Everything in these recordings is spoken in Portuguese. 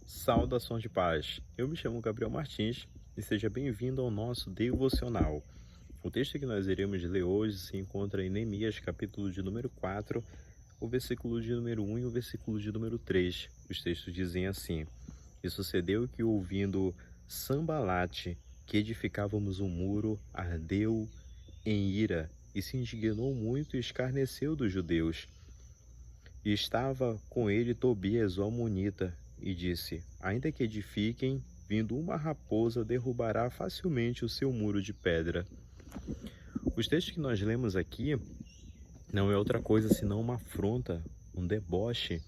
Saudações de paz. Eu me chamo Gabriel Martins e seja bem-vindo ao nosso devocional. O texto que nós iremos ler hoje se encontra em Neemias, capítulo de número 4, o versículo de número 1 e o versículo de número 3. Os textos dizem assim: E sucedeu que, ouvindo Sambalate, que edificávamos um muro, ardeu em ira e se indignou muito e escarneceu dos judeus. E estava com ele Tobias, o amonita, e disse: Ainda que edifiquem, vindo uma raposa derrubará facilmente o seu muro de pedra. Os textos que nós lemos aqui não é outra coisa senão uma afronta, um deboche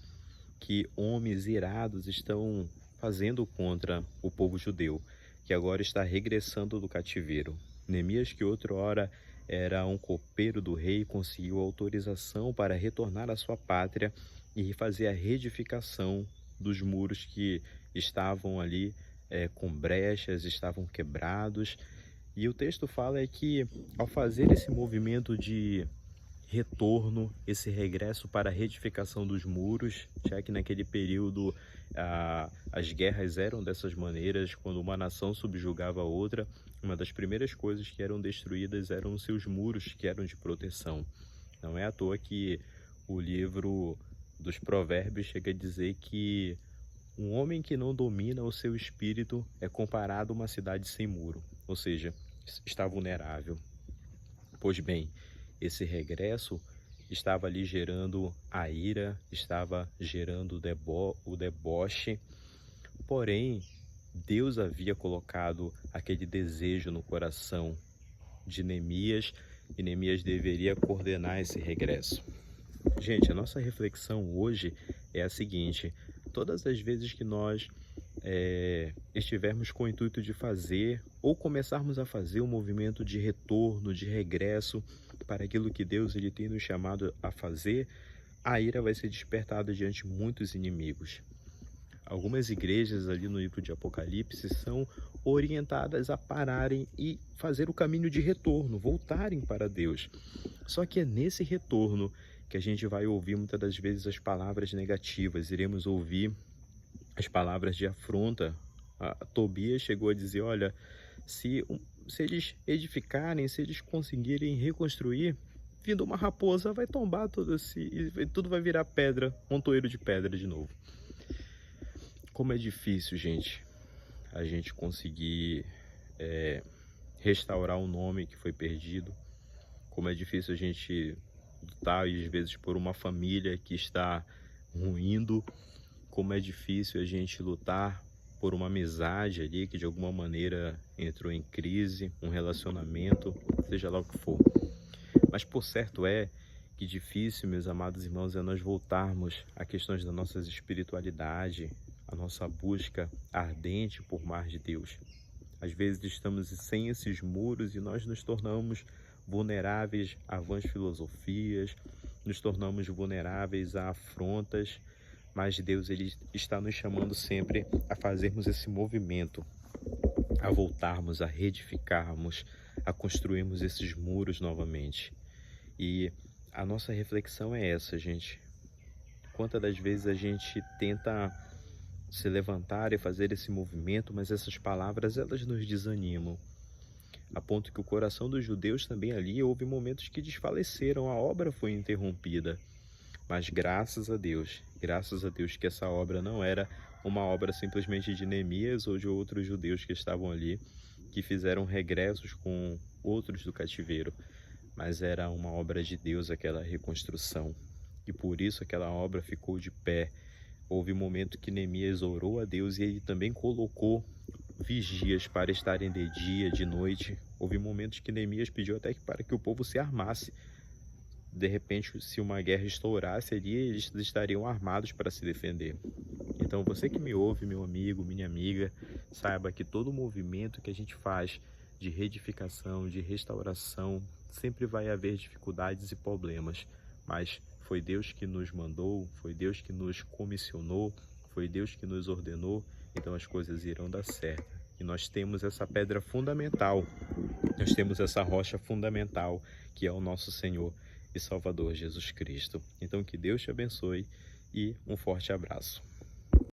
que homens irados estão fazendo contra o povo judeu, que agora está regressando do cativeiro. Neemias, que outrora era um copeiro do rei, conseguiu autorização para retornar à sua pátria e fazer a reedificação dos muros que estavam ali com brechas, estavam quebrados. E o texto fala que ao fazer esse movimento de retorno, esse regresso para a reedificação dos muros, já que naquele período as guerras eram dessas maneiras, quando uma nação subjugava a outra, uma das primeiras coisas que eram destruídas eram os seus muros, que eram de proteção. Não é à toa que o livro dos Provérbios chega a dizer que um homem que não domina o seu espírito é comparado a uma cidade sem muro, ou seja, está vulnerável. Pois bem, esse regresso estava ali gerando a ira, estava gerando o deboche, porém Deus havia colocado aquele desejo no coração de Neemias e Neemias deveria coordenar esse regresso. Gente, a nossa reflexão hoje é a seguinte: todas as vezes que nós estivermos com o intuito de fazer ou começarmos a fazer um movimento de retorno, de regresso para aquilo que Deus ele tem nos chamado a fazer, a ira vai ser despertada diante de muitos inimigos. Algumas igrejas ali no livro de Apocalipse são orientadas a pararem e fazer o caminho de retorno, voltarem para Deus. Só que é nesse retorno que a gente vai ouvir muitas das vezes as palavras negativas, iremos ouvir as palavras de afronta. Tobias chegou a dizer: olha, se eles edificarem, se eles conseguirem reconstruir, vindo uma raposa vai tombar tudo vai virar pedra, montoeiro de pedra de novo. Como é difícil, gente, a gente conseguir restaurar um nome que foi perdido. Como é difícil a gente lutar, às vezes, por uma família que está ruindo. Como é difícil a gente lutar por uma amizade ali que de alguma maneira entrou em crise, um relacionamento, seja lá o que for. Mas por certo é que difícil, meus amados irmãos, é nós voltarmos a questões da nossa espiritualidade, a nossa busca ardente por mais de Deus. Às vezes estamos sem esses muros e nós nos tornamos vulneráveis a vãs filosofias, nos tornamos vulneráveis a afrontas, mas Deus ele está nos chamando sempre a fazermos esse movimento, a voltarmos, a reedificarmos, a construirmos esses muros novamente. E a nossa reflexão é essa, gente. Quantas das vezes a gente tenta se levantar e fazer esse movimento, mas essas palavras elas nos desanimam. A ponto que o coração dos judeus também ali houve momentos que desfaleceram, a obra foi interrompida. Mas graças a Deus que essa obra não era uma obra simplesmente de Neemias ou de outros judeus que estavam ali, que fizeram regressos com outros do cativeiro, mas era uma obra de Deus aquela reconstrução. E por isso aquela obra ficou de pé. Houve um momento que Neemias orou a Deus e ele também colocou vigias para estarem de dia, de noite. Houve momentos que Neemias pediu até para que o povo se armasse. De repente, se uma guerra estourasse ali, eles estariam armados para se defender. Então, você que me ouve, meu amigo, minha amiga, saiba que todo movimento que a gente faz de reedificação, de restauração, sempre vai haver dificuldades e problemas. Mas foi Deus que nos mandou, foi Deus que nos comissionou, foi Deus que nos ordenou, então as coisas irão dar certo. E nós temos essa pedra fundamental, nós temos essa rocha fundamental, que é o nosso Senhor e Salvador Jesus Cristo. Então que Deus te abençoe e um forte abraço.